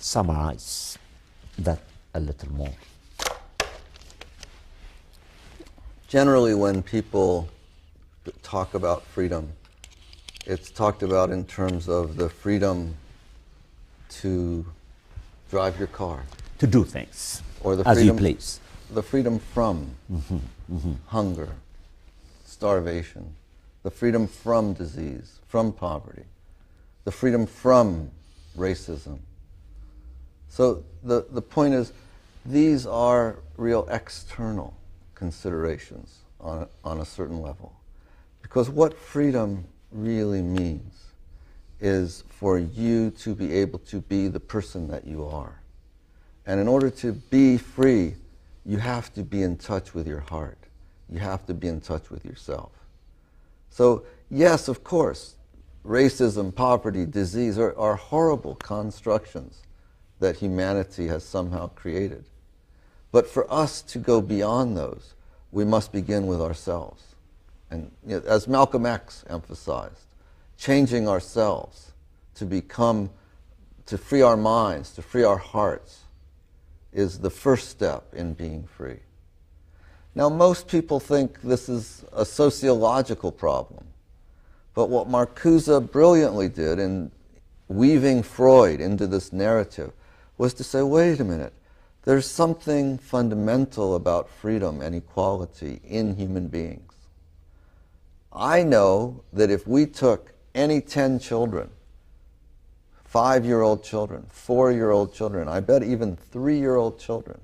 summarize that a little more? Generally, when people talk about freedom, it's talked about in terms of the freedom to drive your car. To do things, or the as freedom, you please. The freedom from hunger, starvation, the freedom from disease, from poverty, the freedom from racism. So the point is, these are real external considerations on a certain level. Because what freedom really means is for you to be able to be the person that you are. And in order to be free, you have to be in touch with your heart. You have to be in touch with yourself. So yes, of course, racism, poverty, disease are horrible constructions that humanity has somehow created. But for us to go beyond those, we must begin with ourselves. And as Malcolm X emphasized, changing ourselves to free our minds, to free our hearts, is the first step in being free. Now, most people think this is a sociological problem. But what Marcuse brilliantly did in weaving Freud into this narrative was to say, wait a minute, there's something fundamental about freedom and equality in human beings. I know that if we took any 10 children, 5-year-old children, 4-year-old children, I bet even 3-year-old children,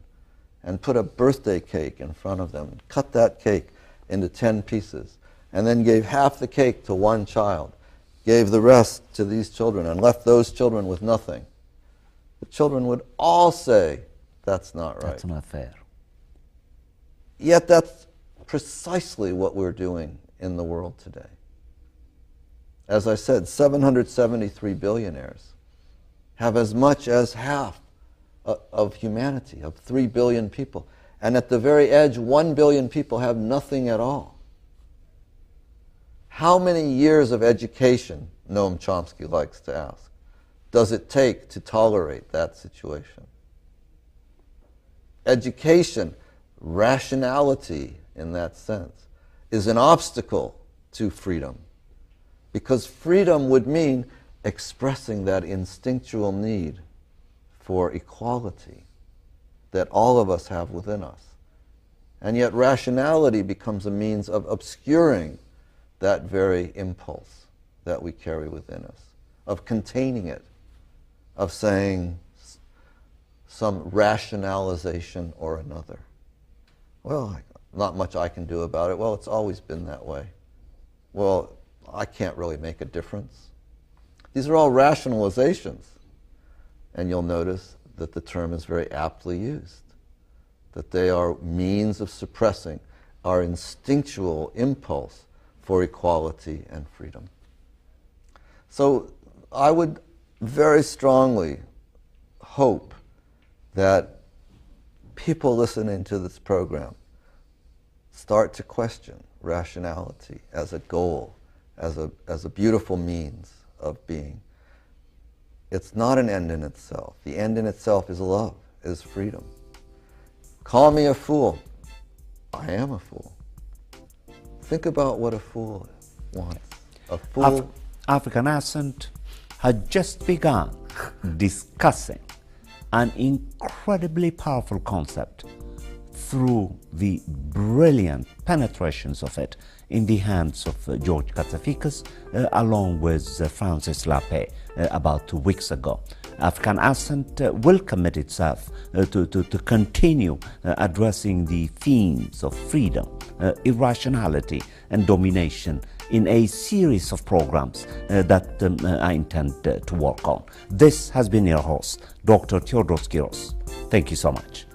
and put a birthday cake in front of them, cut that cake into 10 pieces, and then gave half the cake to one child, gave the rest to these children, and left those children with nothing, the children would all say, that's not right. That's not fair. Yet that's precisely what we're doing in the world today. As I said, 773 billionaires have as much as half of humanity, of 3 billion people. And at the very edge, 1 billion people have nothing at all. How many years of education, Noam Chomsky likes to ask, does it take to tolerate that situation? Education, rationality in that sense, is an obstacle to freedom. Because freedom would mean expressing that instinctual need for equality that all of us have within us. And yet rationality becomes a means of obscuring that very impulse that we carry within us, of containing it, of saying some rationalization or another. Well, not much I can do about it. Well, it's always been that way. Well, I can't really make a difference. These are all rationalizations. And you'll notice that the term is very aptly used, that they are means of suppressing our instinctual impulse for equality and freedom. So I would very strongly hope that people listening to this program start to question rationality as a goal, as a beautiful means of being. It's not an end in itself. The end in itself is love, is freedom. Call me a fool. I am a fool. Think about what a fool wants. A fool... African Ascent had just begun discussing an incredibly powerful concept through the brilliant penetrations of it in the hands of George Katsafikas along with Francis Lappé about 2 weeks ago. African Ascent will commit itself to continue addressing the themes of freedom, irrationality and domination in a series of programs that I intend to work on. This has been your host, Dr. Theodoros Kiros. Thank you so much.